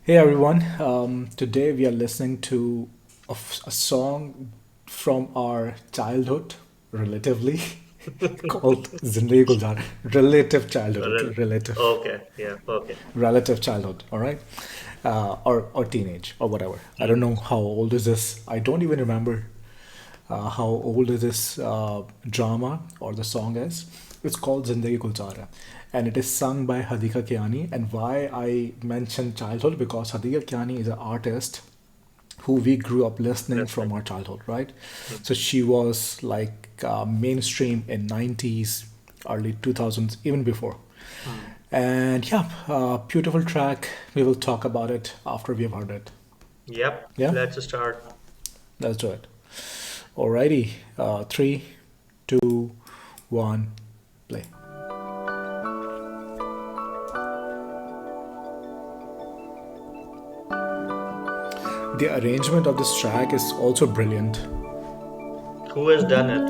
Hey everyone, today we are listening to a song from our childhood, relatively, called Zindagi Gulzar Hai. Relative childhood, okay? Rel- Relative. Okay, yeah, okay. Relative childhood, all right? Or teenage, or whatever. I don't Mm. know how old is this. I don't even remember how old is this drama or the song is. It's called Zindagi Gulzar Hai, and it is sung by Hadiqa Kiyani. And why I mentioned childhood, because Hadiqa Kiyani is an artist who we grew up listening from Listening. our childhood, right? Mm. So she was like mainstream in 90s, early 2000s, even before. Mm. And yeah, beautiful track. We will talk about it after we have heard it. Yep, Yeah, let's start. let's do it. Alrighty, three, two, one, play. The arrangement of this track is also brilliant. Who has done it?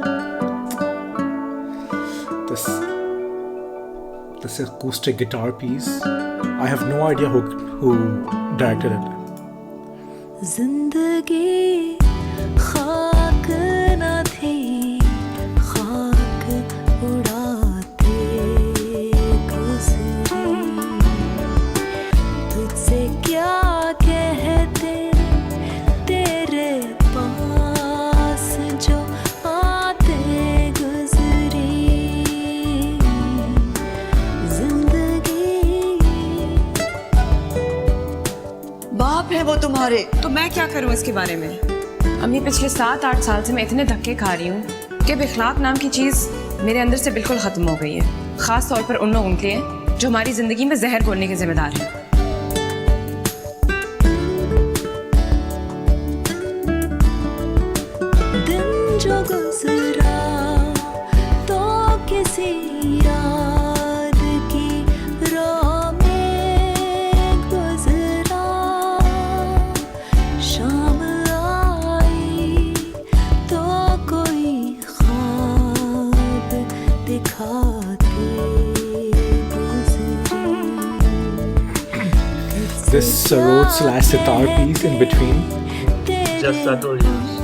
This this acoustic guitar piece, I have no idea who directed it. जिंदगी खाक न थी खाक उड़ाते गुजरी तुझसे क्या कहते तेरे पास जो आते गुजरी जिंदगी बाप है वो तुम्हारे, तो मैं क्या करूं इसके बारे में। अम्मी पिछले 7-8 साल से मैं इतने धक्के खा रही हूँ कि इखलाक नाम की चीज़ मेरे अंदर से बिल्कुल ख़त्म हो गई है, ख़ास तौर पर उन लोगों के लिए जो हमारी ज़िंदगी में जहर घोलने के जिम्मेदार हैं। दिन जो गुजरा तो किसी याद की राह में गुजरा शाम आई तो कोई ख्वाब दिखाते गुजरी This road slash sitar piece in between. Just subtle use.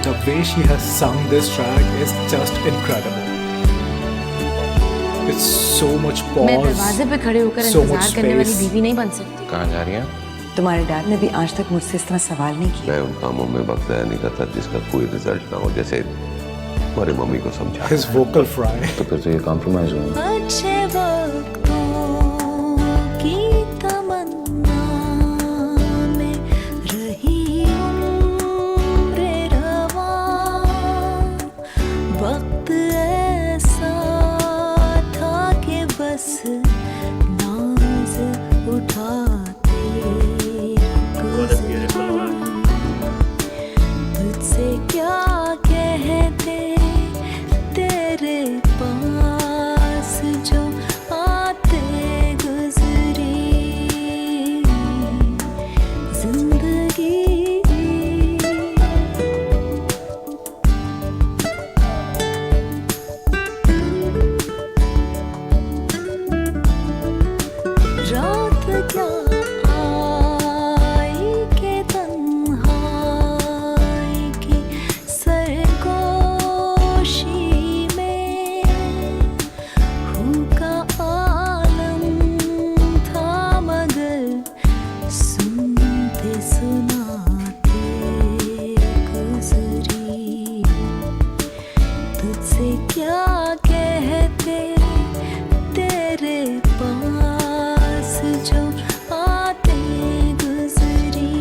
The way she has sung this track is just incredible. It's so much मैं pause, दरवाजे पे खड़े होकर so much इंतजार करने वाली space. बीवी नहीं बन सकती। कहाँ जा रही हैं? तुम्हारे डैड ने भी आज तक मुझसे इस तरह सवाल नहीं किया। मैं उन कामों में वक्त ज़ाया नहीं करता जिसका कोई रिजल्ट ना हो, जैसे हमारी मम्मी को समझा। His vocal fry. तो फिर तो ये कॉम्प्रोमाइज हुआ। अच्छे वक्तों की तमन्ना में रही उम्र रवां। वक्त ऐसा था कि बस नाज उठाते What a beautiful one. तुझसे क्या कहते तेरे पास जो आते गुजरी जिंदगी रात क्या आई के तन्हाई की सरगोशी में हुक्का आलम था मगर सुनते सुनाते गुजरी तुझसे क्या कहते तेरे पास जो आते गुजरी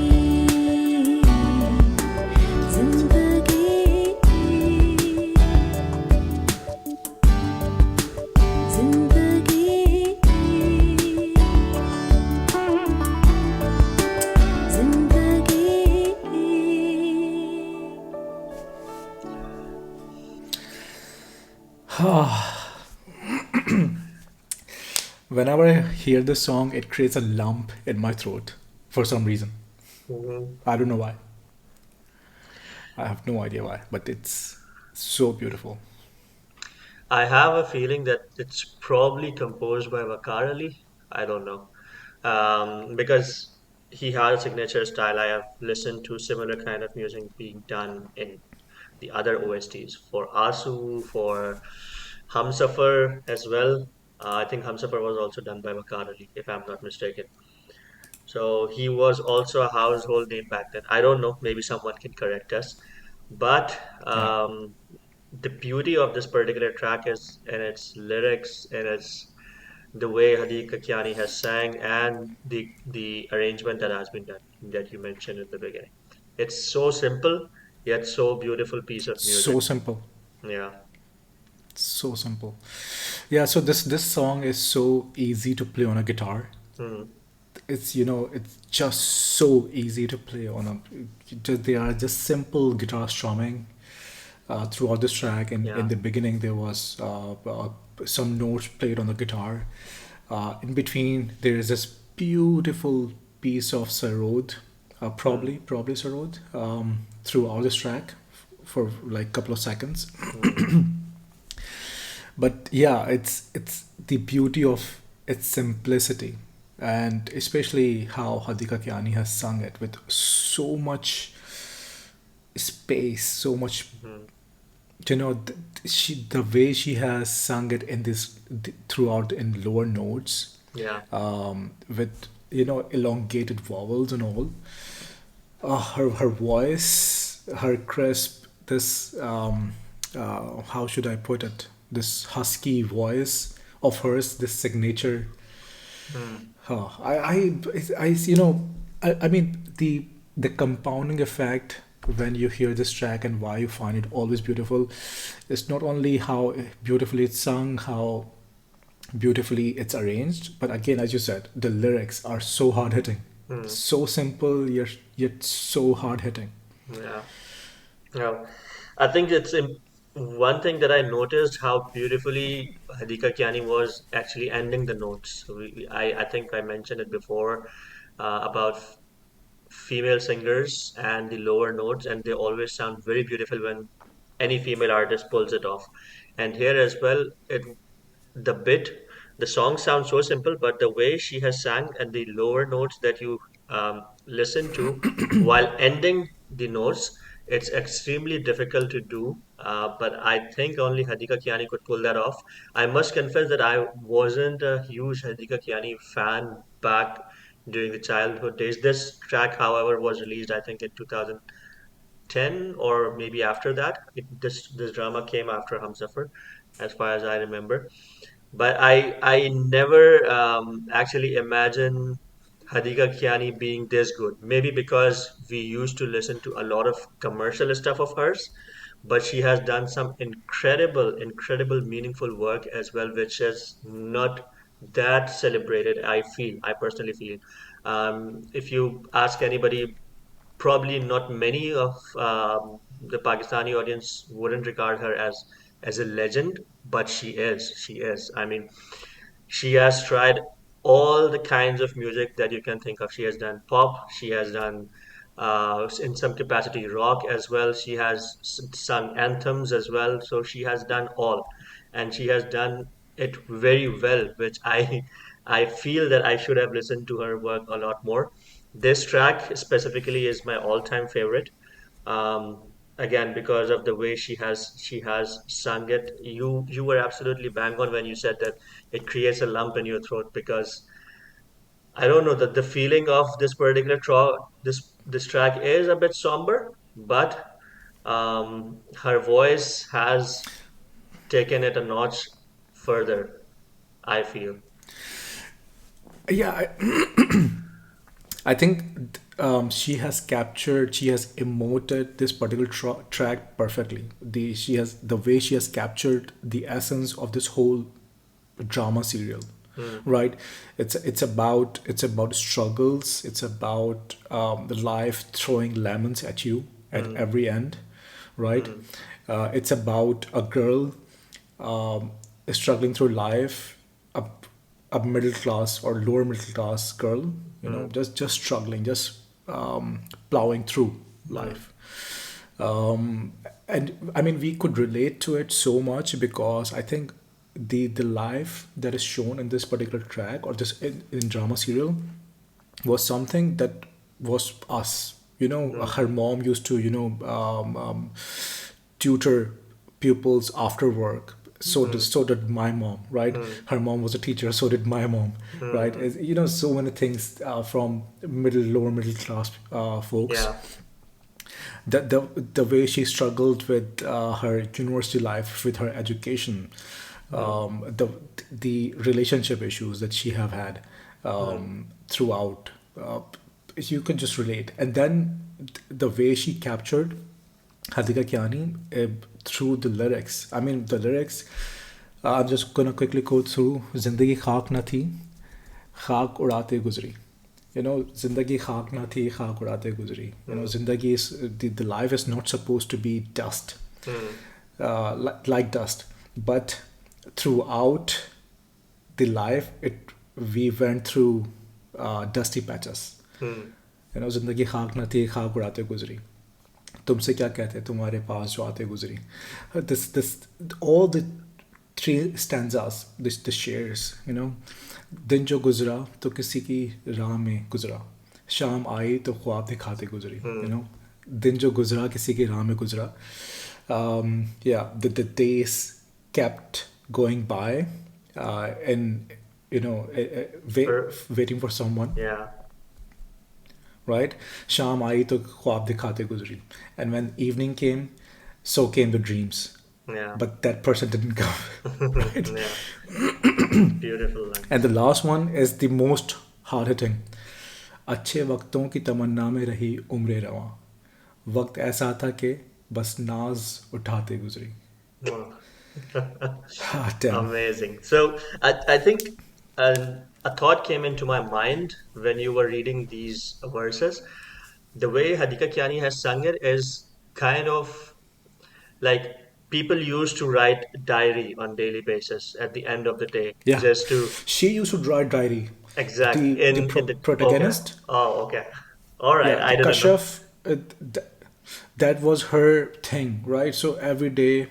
जिंदगी जिंदगी जिंदगी Whenever I hear this song, it creates a lump in my throat for some reason. Mhm. I don't know why. I have no idea why, but it's so beautiful. I have a feeling that it's probably composed by Wakar Ali. I don't know. Because he had a signature style. I have listened to similar kind of music being done in the other OSTs for Asu, for Humsafar as well. I think Humsafar was also done by Wakar Ali, if I'm not mistaken. So he was also a household name back then. I don't know, maybe someone can correct us. But Yeah, the beauty of this particular track is in its lyrics and its the way Hadiqa Kiyani has sang and the arrangement that has been done that you mentioned in the beginning. It's so simple yet so beautiful piece of music. so simple, Yeah. so simple. Yeah, so this song is so easy to play on a guitar. Hmm. It's it's just so easy to play on they are just simple guitar strumming throughout this track. And in Yeah. the beginning there was some notes played on the guitar. In between there is this beautiful piece of sarod, Hmm. probably sarod, throughout this track for like a couple of seconds. Hmm. But yeah, it's the beauty of its simplicity, and especially how Hadiqa Kiani has sung it with so much space, so much. Hmm. The way she has sung it in this throughout in lower notes, Yeah. with elongated vowels and all. Her voice, her crisp, this how should I put it? This husky voice of hers, this signature. Hmm. I I mean the compounding effect when you hear this track and why you find it always beautiful. It's not only how beautifully it's sung, how beautifully it's arranged, but again, as you said, the lyrics are so hard hitting, Hmm. so simple yet so hard hitting. Yeah. Yeah. I think one thing that I noticed how beautifully Hadika Kiani was actually ending the notes. So I think I mentioned it before about female singers and the lower notes, and they always sound very beautiful when any female artist pulls it off. And here as well, the bit, the song sounds so simple, but the way she has sang and the lower notes that you listen to while ending the notes, it's extremely difficult to do. But I think only Hadika Kiani could pull that off. I must confess that I wasn't a huge Hadika Kiani fan back during the childhood days. This track, however, was released, I think, in 2010 or maybe after that. This drama came after Humsafar, as far as I remember. But I never actually imagine Hadiqa Kiani being this good. Maybe because we used to listen to a lot of commercial stuff of hers, but she has done some incredible, meaningful work as well, which is not that celebrated. I personally feel. If you ask anybody, probably not many of the Pakistani audience wouldn't regard her as a legend, but she is. She is. I mean, she has tried all the kinds of music that you can think of. She has done pop, she has done in some capacity rock as well. She has sung anthems as well. So she has done all, and she has done it very well, which I feel that I should have listened to her work a lot more. This track specifically is my all-time favorite. Again, because of the way she has sung it. You were absolutely bang on when you said that it creates a lump in your throat because I don't know that the feeling of this particular this track is a bit somber, but her voice has taken it a notch further, I feel. Yeah, I think she has emoted this particular track perfectly. The way she has captured the essence of this whole drama serial, Hmm. right? It's about struggles. It's about the life throwing lemons at you at Hmm. every end, right? Hmm. It's about a girl struggling through life, a, a middle class or lower middle class girl, Hmm. just struggling, just plowing through Hmm. life. um, and I mean we could relate to it so much because I think the life that is shown in this particular track or this in drama serial was something that was us. You know, her mom used to, tutor pupils after work. So did my mom, right? Her mom was a teacher, so did my mom, right? You know, so many things from lower middle class folks. Yeah. The way she struggled with her university life, with her education, the relationship issues that she have had throughout, you could just relate. And then the way she captured Hadiqa Kiani through the lyrics. I mean, the lyrics. I'm just gonna quickly go through. Zindagi खाक न थी, खाक उड़ाते गुजरी. You know, zindagi खाक न थी, खाक उड़ाते गुजरी. You know, zindagi is the life is not supposed to be dust, like dust, but throughout the life, we went through dusty patches. You know, जिंदगी खाक न थी खाक उड़ाते गुजरी तुमसे क्या कहते तुम्हारे पास जो आते गुजरी. This all the three stanzas, the shares, you know. दिन जो गुजरा तो किसी की राह में गुजरा, शाम आई तो ख्वाब दिखाते गुजरी. You know, दिन जो गुजरा किसी की राह में गुजरा. Yeah, the days kept going by, and you know, waiting for someone. Yeah. Right? Sham aayi to ख्वाब दिखाते गुजरी. And when evening came, so came the dreams. Yeah. But that person didn't come. Right? Yeah. Beautiful line. And the last one is the most hard hitting. अच्छे वक्तों की तमन्ना में रही उम्र रवां, वक्त ऐसा था कि बस नाज उठाते गुजरी. Wow. Damn. Amazing. So I think a thought came into my mind when you were reading these verses. The way Hadiqa Kiani has sung it is kind of like people used to write diary on daily basis at the end of the day, Yeah. just to She used to write diary. exactly in the Protagonist. Okay. Oh, okay. All right. Yeah, I the didn't know. Kashaf, that was her thing, right? So every day,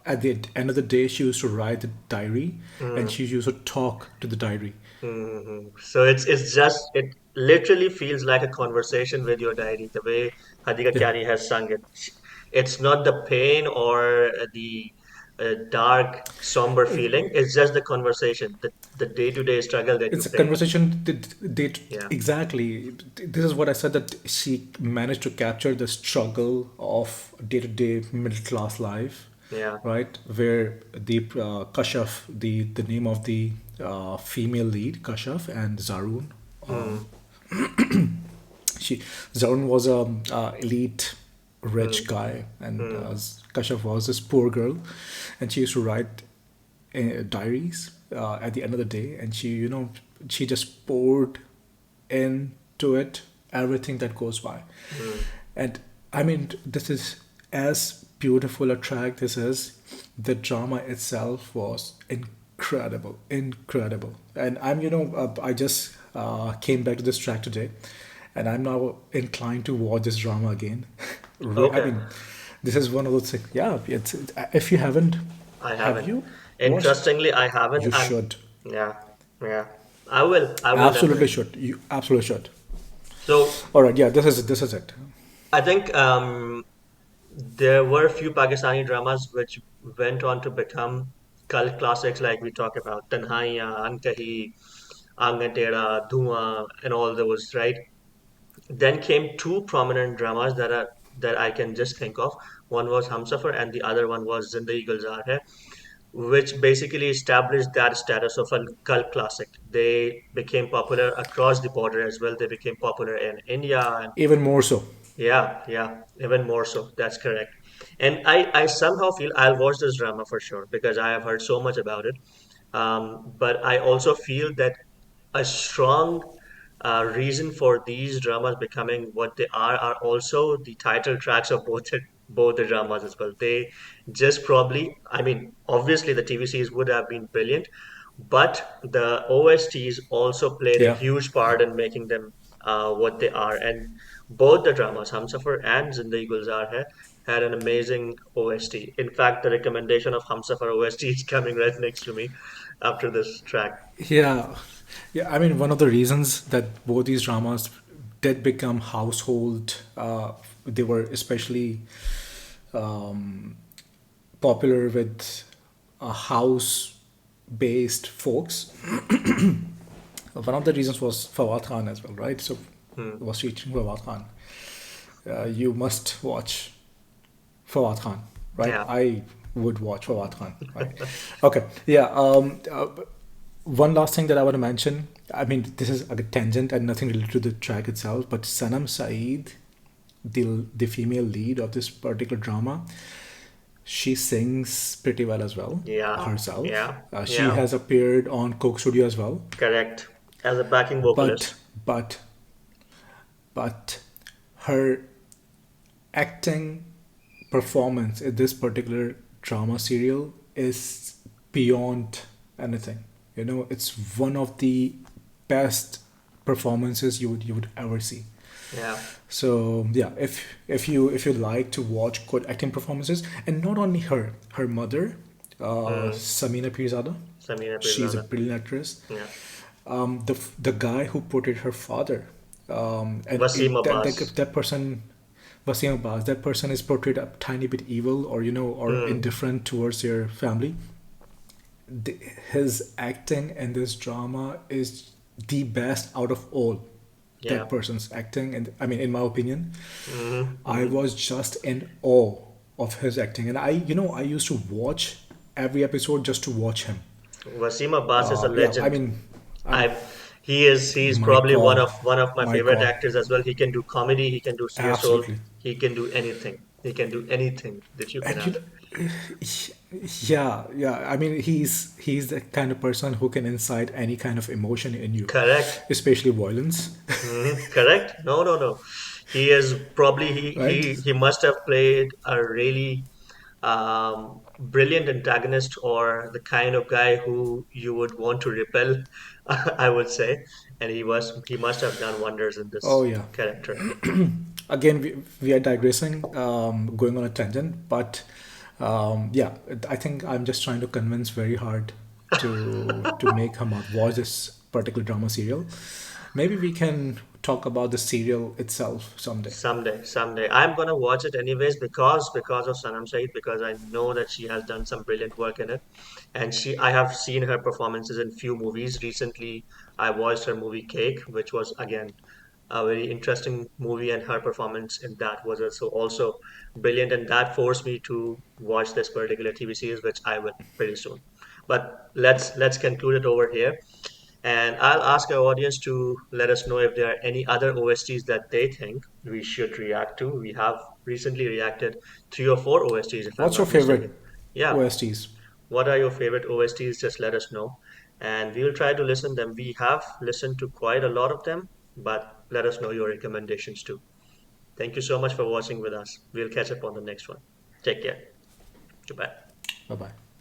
at the end of the day, she used to write the diary, and she used to talk to the diary. So it's just it literally feels like a conversation with your diary, the way Hadiqa Yeah, Kiani has sung it. It's not the pain or the dark, somber feeling. It's just the conversation, the day-to-day struggle that you it's a face. conversation. Yeah. Exactly. This is what I said, that she managed to capture the struggle of day-to-day middle-class life, Yeah. right? Where the Kashaf, the name of the female lead, Kashaf and Zarun. She Zarun was a elite rich guy, and Kashaf was this poor girl, and she used to write diaries at the end of the day, and she just poured into it everything that goes by. And I mean, this is as beautiful a track this is. The drama itself was incredible. And I just came back to this track today, and I'm now inclined to watch this drama again. I Okay. mean, this is one of those things. Yeah, if you haven't, I have haven't. you watched? Interestingly, I haven't. You And should. yeah, yeah. I will. I will Absolutely definitely. should. You absolutely should. So All right, yeah, this is it. I think there were a few Pakistani dramas which went on to become cult classics, like we talk about Tanhaiya, Ankahi, Angan Tera, Dhua, and all those, right? Then came two prominent dramas that I can just think of. One was Hamsafar, and the other one was Zindagi Gulzar Hai, which basically established that status of a cult classic. They became popular across the border as well. They became popular in India and Even more so. yeah, yeah, even more so. That's correct. And I somehow feel I'll watch this drama for sure because I have heard so much about it. But I also feel that a strong reason for these dramas becoming what they are also the title tracks of both the dramas as well. They just probably, I mean, obviously the TV series would have been brilliant, but the OSTs also played a Yeah. huge part in making them what they are. And both the dramas, Humsafar and Zindagi Gulzar Hai, had an amazing OST. In fact, the recommendation of Humsafar OST is coming right next to me after this track. Yeah, yeah. I mean, one of the reasons that both these dramas did become household, they were especially um, popular with house-based folks. One of the reasons was Fawad Khan as well, right? So, Hmm. was featuring Fawad Khan. You must watch Fawad Khan, right? Yeah. I would watch Fawad Khan, right? Okay, yeah. One last thing that I want to mention. I mean, this is a tangent and nothing related to the track itself, but Sanam Saeed, the female lead of this particular drama, she sings pretty well as well Yeah. herself. Yeah. She Yeah. has appeared on Coke Studio as well, Correct. As a backing but vocalist. but but her acting performance in this particular drama serial is beyond anything. You know, it's one of the best performances you would ever see. Yeah. So yeah, if you like to watch good acting performances, and not only her, her mother, Hmm. Samina Pirzada, Samina she's a Pirzada. brilliant actress. Yeah. The guy who portrayed her father, and Wasim Abbas. that person, Wasim Abbas, that person is portrayed a tiny bit evil, or or Hmm. indifferent towards their family. the, his acting in this drama is the best out of all Yeah. that person's acting, and I mean, in my opinion, Hmm. I Hmm. was just in awe of his acting, and I used to watch every episode just to watch him. Wasim Abbas is a Yeah, I legend. mean, I'm I he's my probably god, one of my my favorite god, actors as well. He can do comedy, he can do serious role, absolutely. he can do anything. He can do anything that you can And have. yeah, yeah. I mean, he's the kind of person who can incite any kind of emotion in you, Correct. especially violence, Correct? No, no, no. He is probably right? he must have played a really brilliant antagonist or the kind of guy who you would want to repel, I would say. And he must have done wonders in Oh this yeah. character. Again, we are digressing, going on a tangent, but yeah, I think I'm just trying to convince very hard to make Hamad watch this particular drama serial. Maybe we can talk about the serial itself someday. Someday, someday. I'm gonna watch it anyways because of Sanam Saeed because I know that she has done some brilliant work in it, and I have seen her performances in few movies. Recently, I watched her movie Cake, which was again a very interesting movie, and her performance in that was also brilliant, and that forced me to watch this particular TV series, which I will pretty soon. But let's conclude it over here. And I'll ask our audience to let us know if there are any other OSTs that they think we should react to. We have recently reacted three or four OSTs, if I'm What's your not favorite mistaken. Yeah. OSTs? What are your favorite OSTs? Just let us know. And we will try to listen them. We have listened to quite a lot of them, but let us know your recommendations too. Thank you so much for watching with us. We'll catch up on the next one. Take care. Goodbye. Bye bye.